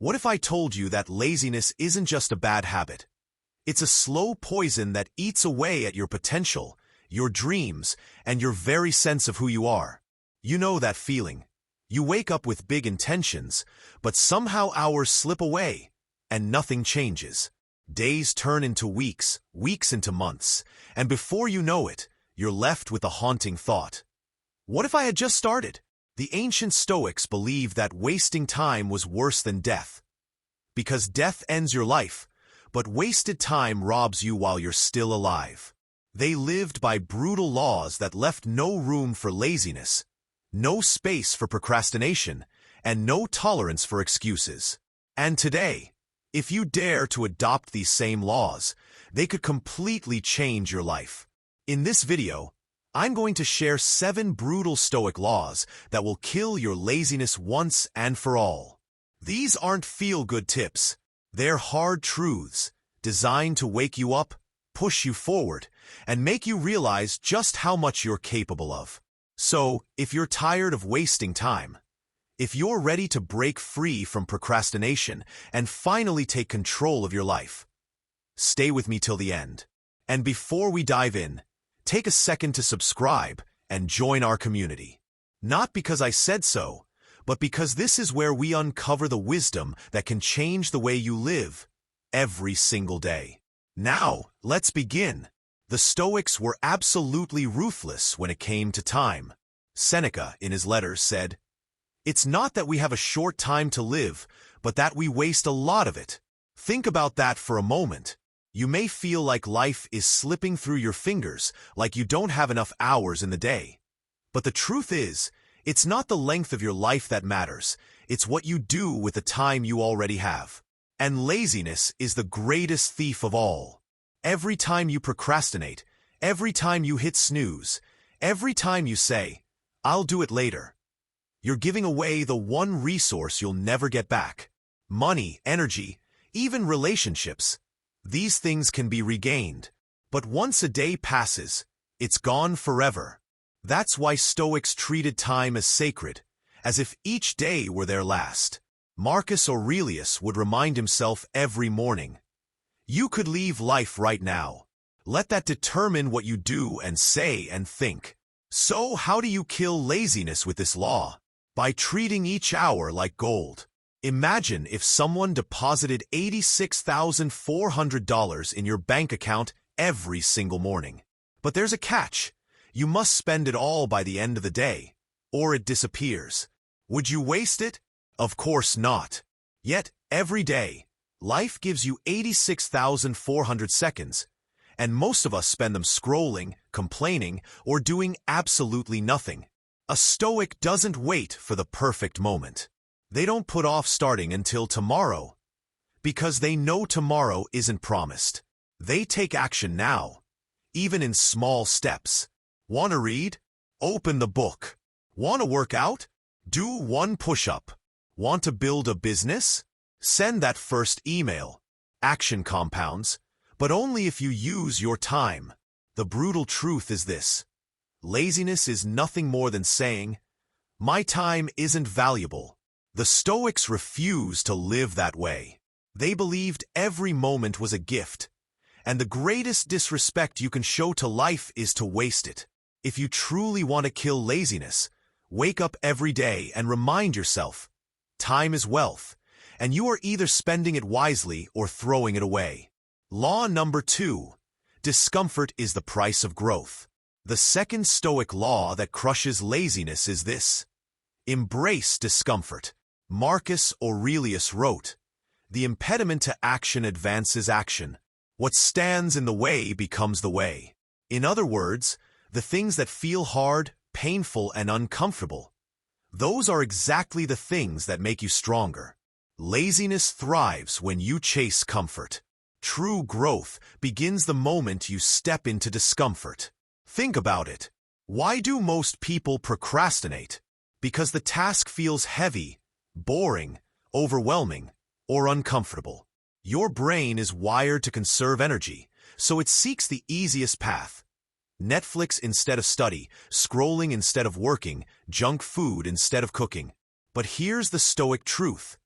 What if I told you that laziness isn't just a bad habit? It's a slow poison that eats away at your potential, your dreams, and your very sense of who you are. You know that feeling. You wake up with big intentions, but somehow hours slip away, and nothing changes. Days turn into weeks, weeks into months, and before you know it, you're left with a haunting thought. What if I had just started? The ancient Stoics believed that wasting time was worse than death. Because death ends your life, but wasted time robs you while you're still alive. They lived by brutal laws that left no room for laziness, no space for procrastination, and no tolerance for excuses. And today, if you dare to adopt these same laws, they could completely change your life. In this video, I'm going to share 7 brutal Stoic laws that will kill your laziness once and for all. These aren't feel-good tips. They're hard truths, designed to wake you up, push you forward, and make you realize just how much you're capable of. So, if you're tired of wasting time, if you're ready to break free from procrastination and finally take control of your life, stay with me till the end. And before we dive in, take a second to subscribe and join our community. Not because I said so, but because this is where we uncover the wisdom that can change the way you live every single day. Now, let's begin. The Stoics were absolutely ruthless when it came to time. Seneca, in his letters, said, "It's not that we have a short time to live, but that we waste a lot of it." Think about that for a moment. You may feel like life is slipping through your fingers, like you don't have enough hours in the day. But the truth is, it's not the length of your life that matters, it's what you do with the time you already have. And laziness is the greatest thief of all. Every time you procrastinate, every time you hit snooze, every time you say, "I'll do it later," you're giving away the one resource you'll never get back. Money, energy, even relationships. These things can be regained, but once a day passes, it's gone forever. That's why Stoics treated time as sacred, as if each day were their last. Marcus Aurelius would remind himself every morning, "You could leave life right now. Let that determine what you do and say and think." So how do you kill laziness with this law? By treating each hour like gold. Imagine if someone deposited $86,400 in your bank account every single morning. But there's a catch. You must spend it all by the end of the day, or it disappears. Would you waste it? Of course not. Yet, every day, life gives you 86,400 seconds, and most of us spend them scrolling, complaining, or doing absolutely nothing. A Stoic doesn't wait for the perfect moment. They don't put off starting until tomorrow, because they know tomorrow isn't promised. They take action now, even in small steps. Want to read? Open the book. Want to work out? Do one push-up. Want to build a business? Send that first email. Action compounds, but only if you use your time. The brutal truth is this: laziness is nothing more than saying, "My time isn't valuable." The Stoics refused to live that way. They believed every moment was a gift, and the greatest disrespect you can show to life is to waste it. If you truly want to kill laziness, wake up every day and remind yourself, time is wealth, and you are either spending it wisely or throwing it away. Law number 2. Discomfort is the price of growth. The second Stoic law that crushes laziness is this: embrace discomfort. Marcus Aurelius wrote, "The impediment to action advances action. What stands in the way becomes the way." In other words, the things that feel hard, painful, and uncomfortable, those are exactly the things that make you stronger. Laziness thrives when you chase comfort. True growth begins the moment you step into discomfort. Think about it. Why do most people procrastinate? Because the task feels heavy, boring, overwhelming, or uncomfortable. Your brain is wired to conserve energy, so it seeks the easiest path. Netflix instead of study, scrolling instead of working, junk food instead of cooking. But here's the Stoic truth: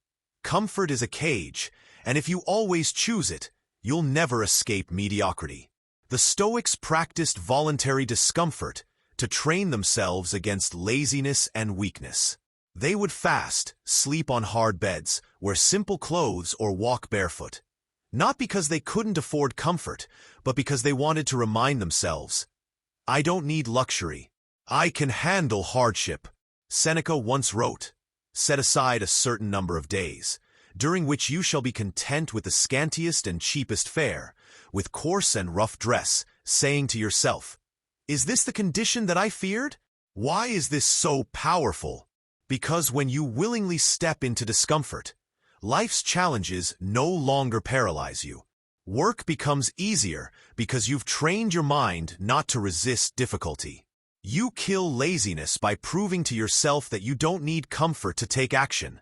Comfort is a cage, and if you always choose it, you'll never escape mediocrity. The Stoics practiced voluntary discomfort to train themselves against laziness and weakness. They would fast, sleep on hard beds, wear simple clothes, or walk barefoot. Not because they couldn't afford comfort, but because they wanted to remind themselves, "I don't need luxury. I can handle hardship." Seneca once wrote, "Set aside a certain number of days, during which you shall be content with the scantiest and cheapest fare, with coarse and rough dress, saying to yourself, 'Is this the condition that I feared?' Why is this so powerful? Because when you willingly step into discomfort, life's challenges no longer paralyze you. Work becomes easier because you've trained your mind not to resist difficulty. You kill laziness by proving to yourself that you don't need comfort to take action.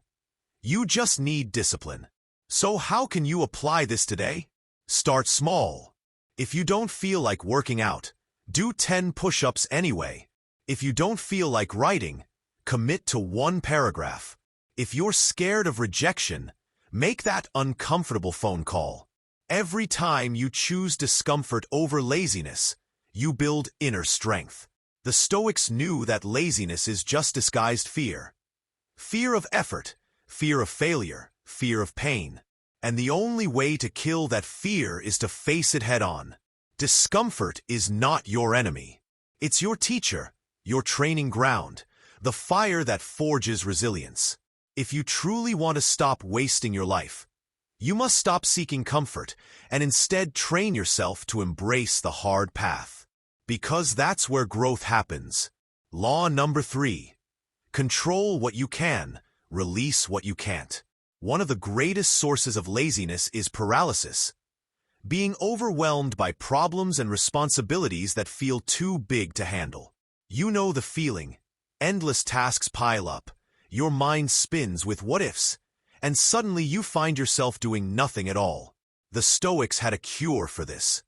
You just need discipline. So how can you apply this today? Start small. If you don't feel like working out, do 10 push-ups anyway. If you don't feel like writing, commit to 1 paragraph. If you're scared of rejection, make that uncomfortable phone call. Every time you choose discomfort over laziness, you build inner strength. The Stoics knew that laziness is just disguised fear. Fear of effort, fear of failure, fear of pain. And the only way to kill that fear is to face it head-on. Discomfort is not your enemy. It's your teacher, your training ground, the fire that forges resilience. If you truly want to stop wasting your life, you must stop seeking comfort and instead train yourself to embrace the hard path. Because that's where growth happens. Law number 3. Control what you can, release what you can't. One of the greatest sources of laziness is paralysis. Being overwhelmed by problems and responsibilities that feel too big to handle. You know the feeling. Endless tasks pile up. Your mind spins with what-ifs, and suddenly you find yourself doing nothing at all. The Stoics had a cure for this.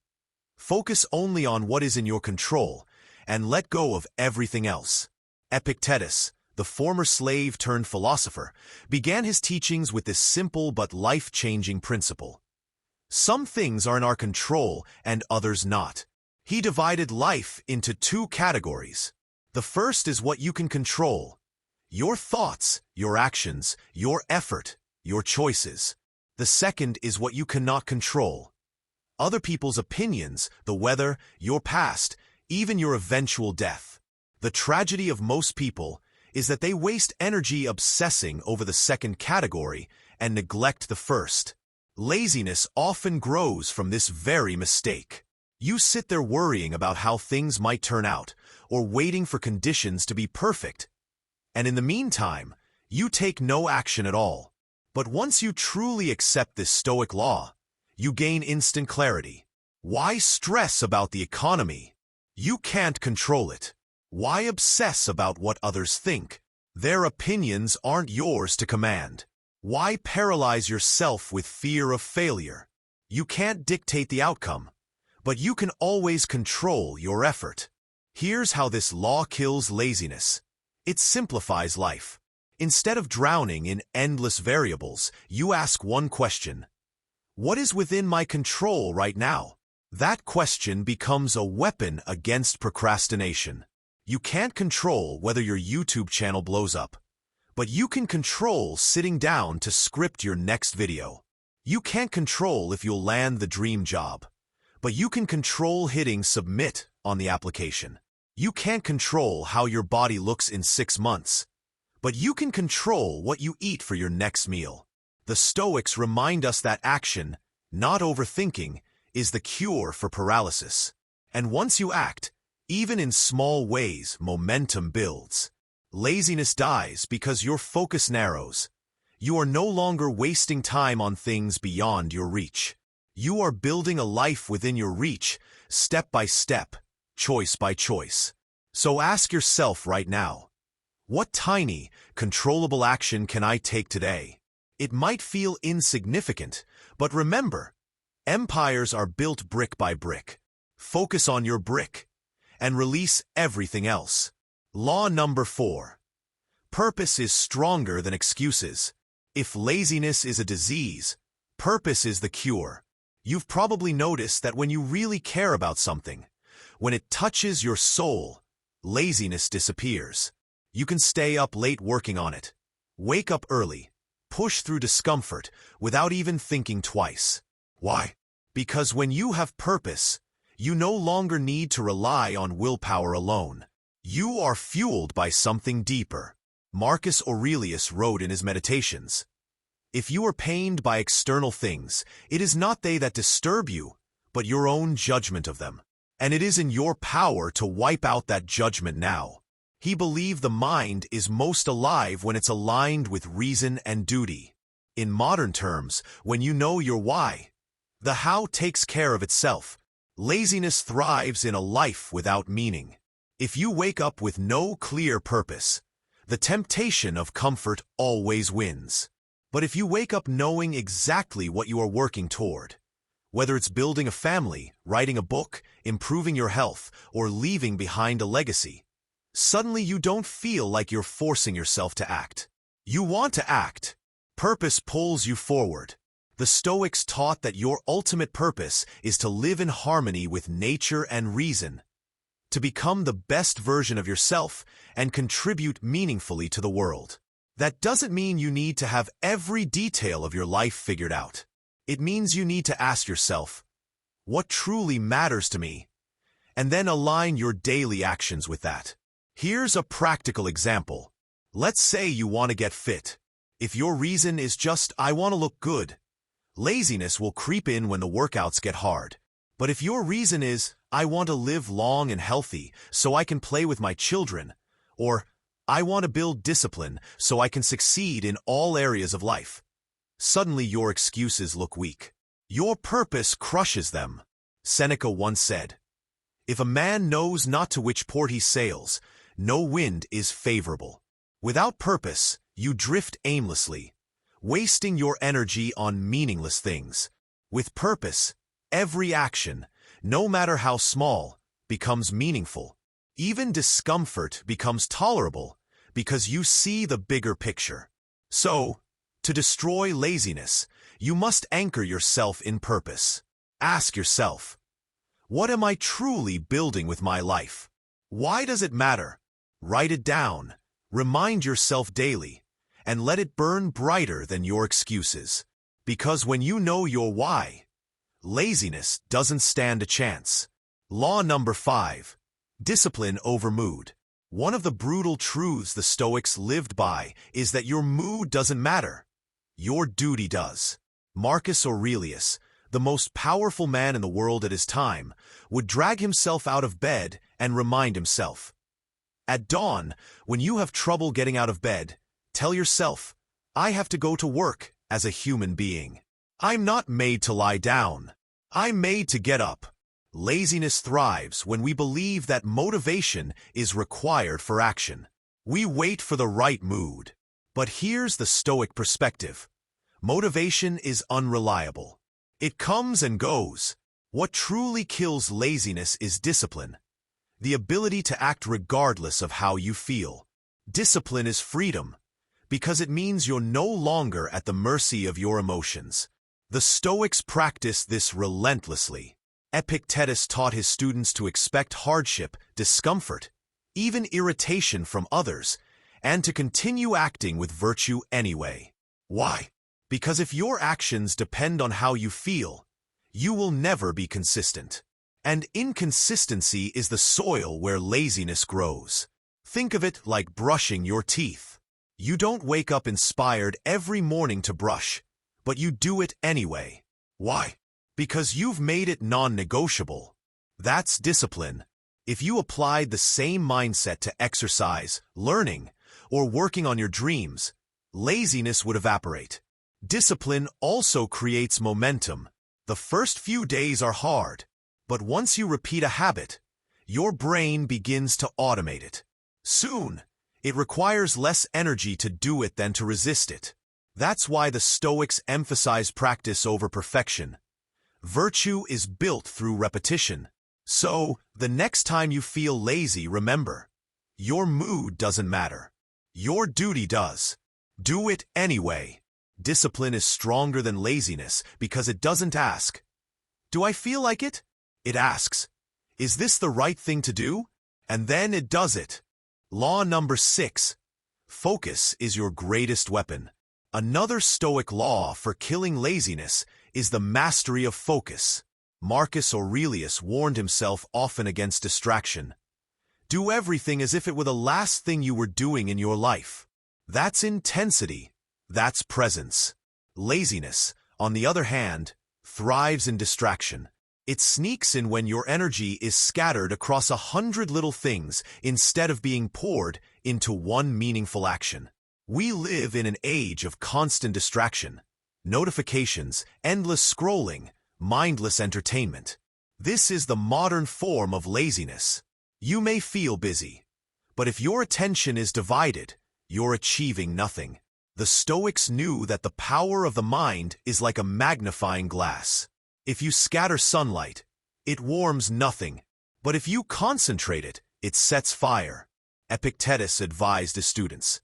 Focus only on what is in your control, and let go of everything else. Epictetus, the former slave turned philosopher, began his teachings with this simple but life-changing principle. Some things are in our control and others not. He divided life into 2 categories. The first is what you can control. Your thoughts, your actions, your effort, your choices. The second is what you cannot control. Other people's opinions, the weather, your past, even your eventual death. The tragedy of most people is that they waste energy obsessing over the second category and neglect the first. Laziness often grows from this very mistake. You sit there worrying about how things might turn out, or waiting for conditions to be perfect. And in the meantime, you take no action at all. But once you truly accept this Stoic law, you gain instant clarity. Why stress about the economy? You can't control it. Why obsess about what others think? Their opinions aren't yours to command. Why paralyze yourself with fear of failure? You can't dictate the outcome, but you can always control your effort. Here's how this law kills laziness. It simplifies life. Instead of drowning in endless variables, you ask one question. What is within my control right now? That question becomes a weapon against procrastination. You can't control whether your YouTube channel blows up, but you can control sitting down to script your next video. You can't control if you'll land the dream job, but you can control hitting submit on the application. You can't control how your body looks in 6 months, but you can control what you eat for your next meal. The Stoics remind us that action, not overthinking, is the cure for paralysis. And once you act, even in small ways, momentum builds. Laziness dies because your focus narrows. You are no longer wasting time on things beyond your reach. You are building a life within your reach, step by step, choice by choice. So ask yourself right now, what tiny, controllable action can I take today? It might feel insignificant, but remember, empires are built brick by brick. Focus on your brick, and release everything else. Law number 4. Purpose is stronger than excuses. If laziness is a disease, purpose is the cure. You've probably noticed that when you really care about something, when it touches your soul, laziness disappears. You can stay up late working on it, wake up early, push through discomfort without even thinking twice. Why? Because when you have purpose, you no longer need to rely on willpower alone. You are fueled by something deeper. Marcus Aurelius wrote in his Meditations, "If you are pained by external things, it is not they that disturb you, but your own judgment of them. And it is in your power to wipe out that judgment now." He believed the mind is most alive when it's aligned with reason and duty. In modern terms, when you know your why, the how takes care of itself. Laziness thrives in a life without meaning. If you wake up with no clear purpose, the temptation of comfort always wins. But if you wake up knowing exactly what you are working toward, whether it's building a family, writing a book, improving your health, or leaving behind a legacy, suddenly you don't feel like you're forcing yourself to act. You want to act. Purpose pulls you forward. The Stoics taught that your ultimate purpose is to live in harmony with nature and reason, to become the best version of yourself and contribute meaningfully to the world. That doesn't mean you need to have every detail of your life figured out. It means you need to ask yourself, what truly matters to me? And then align your daily actions with that. Here's a practical example. Let's say you want to get fit. If your reason is just, I want to look good, laziness will creep in when the workouts get hard. But if your reason is, I want to live long and healthy so I can play with my children, or I want to build discipline so I can succeed in all areas of life, suddenly your excuses look weak. Your purpose crushes them. Seneca once said, "If a man knows not to which port he sails, no wind is favorable." Without purpose, you drift aimlessly, wasting your energy on meaningless things. With purpose, every action, no matter how small, becomes meaningful. Even discomfort becomes tolerable because you see the bigger picture. So, to destroy laziness, you must anchor yourself in purpose. Ask yourself, what am I truly building with my life? Why does it matter? Write it down, remind yourself daily, and let it burn brighter than your excuses. Because when you know your why, laziness doesn't stand a chance. Law number 5. Discipline over mood. One of the brutal truths the Stoics lived by is that your mood doesn't matter. Your duty does. Marcus Aurelius, the most powerful man in the world at his time, would drag himself out of bed and remind himself. At dawn, when you have trouble getting out of bed, tell yourself, I have to go to work as a human being. I'm not made to lie down. I'm made to get up. Laziness thrives when we believe that motivation is required for action. We wait for the right mood. But here's the Stoic perspective. Motivation is unreliable. It comes and goes. What truly kills laziness is discipline, the ability to act regardless of how you feel. Discipline is freedom, because it means you're no longer at the mercy of your emotions. The Stoics practice this relentlessly. Epictetus taught his students to expect hardship, discomfort, even irritation from others, and to continue acting with virtue anyway. Why? Because if your actions depend on how you feel, you will never be consistent. And inconsistency is the soil where laziness grows. Think of it like brushing your teeth. You don't wake up inspired every morning to brush, but you do it anyway. Why? Because you've made it non-negotiable. That's discipline. If you applied the same mindset to exercise, learning, or working on your dreams, laziness would evaporate. Discipline also creates momentum. The first few days are hard, but once you repeat a habit, your brain begins to automate it. Soon, it requires less energy to do it than to resist it. That's why the Stoics emphasize practice over perfection. Virtue is built through repetition. So, the next time you feel lazy, remember, your mood doesn't matter. Your duty does. Do it anyway. Discipline is stronger than laziness because it doesn't ask, "Do I feel like it?" It asks, "Is this the right thing to do?" And then it does it. Law number 6. Focus is your greatest weapon. Another Stoic law for killing laziness is the mastery of focus. Marcus Aurelius warned himself often against distraction. Do everything as if it were the last thing you were doing in your life. That's intensity. That's presence. Laziness, on the other hand, thrives in distraction. It sneaks in when your energy is scattered across 100 little things instead of being poured into one meaningful action. We live in an age of constant distraction. Notifications, endless scrolling, mindless entertainment. This is the modern form of laziness. You may feel busy, but if your attention is divided, you're achieving nothing. The Stoics knew that the power of the mind is like a magnifying glass. If you scatter sunlight, it warms nothing, but if you concentrate it, it sets fire. Epictetus advised his students,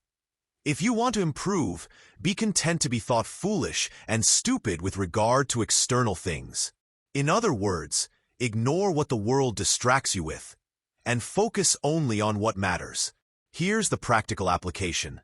"If you want to improve, be content to be thought foolish and stupid with regard to external things." In other words, ignore what the world distracts you with, and focus only on what matters. Here's the practical application.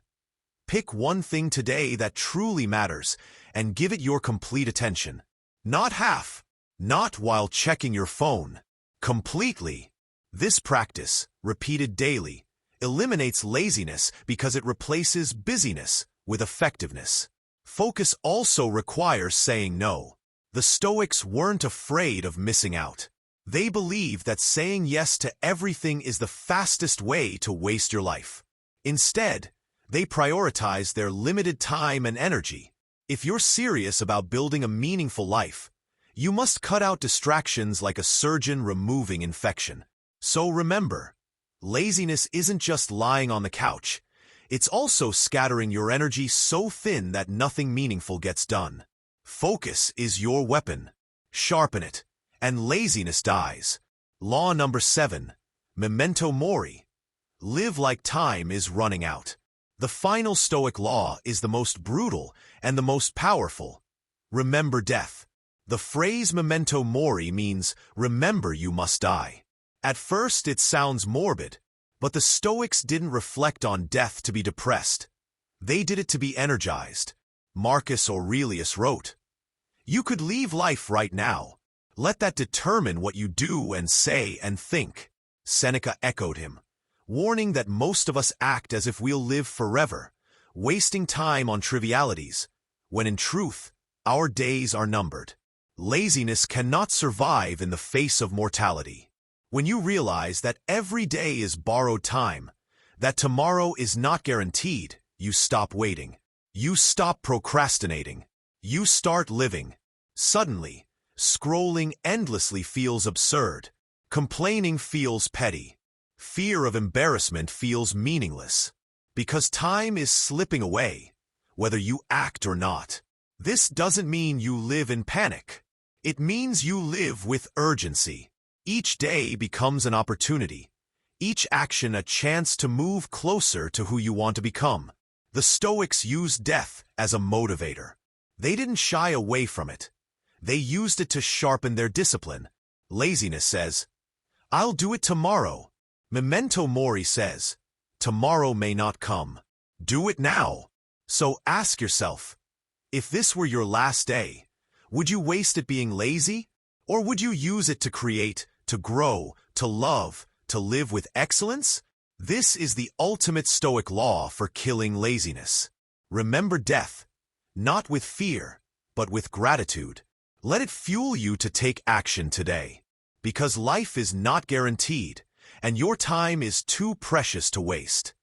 Pick one thing today that truly matters and give it your complete attention. Not half, not while checking your phone. Completely. This practice, repeated daily, eliminates laziness because it replaces busyness with effectiveness. Focus also requires saying no. The Stoics weren't afraid of missing out. They believed that saying yes to everything is the fastest way to waste your life. Instead, they prioritized their limited time and energy. If you're serious about building a meaningful life, you must cut out distractions like a surgeon removing infection. So remember, laziness isn't just lying on the couch. It's also scattering your energy so thin that nothing meaningful gets done. Focus is your weapon. Sharpen it, and laziness dies. Law number 7. Memento mori. Live like time is running out. The final Stoic law is the most brutal and the most powerful. Remember death. The phrase memento mori means remember you must die. At first it sounds morbid, but the Stoics didn't reflect on death to be depressed. They did it to be energized. Marcus Aurelius wrote, "You could leave life right now. Let that determine what you do and say and think." Seneca echoed him, warning that most of us act as if we'll live forever, wasting time on trivialities, when in truth, our days are numbered. Laziness cannot survive in the face of mortality. When you realize that every day is borrowed time, that tomorrow is not guaranteed, you stop waiting. You stop procrastinating. You start living. Suddenly, scrolling endlessly feels absurd. Complaining feels petty. Fear of embarrassment feels meaningless. Because time is slipping away, whether you act or not. This doesn't mean you live in panic. It means you live with urgency. Each day becomes an opportunity. Each action a chance to move closer to who you want to become. The Stoics used death as a motivator. They didn't shy away from it. They used it to sharpen their discipline. Laziness says, "I'll do it tomorrow." Memento mori says, "Tomorrow may not come. Do it now." So ask yourself, if this were your last day, would you waste it being lazy? Or would you use it to create, to grow, to love, to live with excellence? This is the ultimate Stoic law for killing laziness. Remember death, not with fear, but with gratitude. Let it fuel you to take action today. Because life is not guaranteed, and your time is too precious to waste.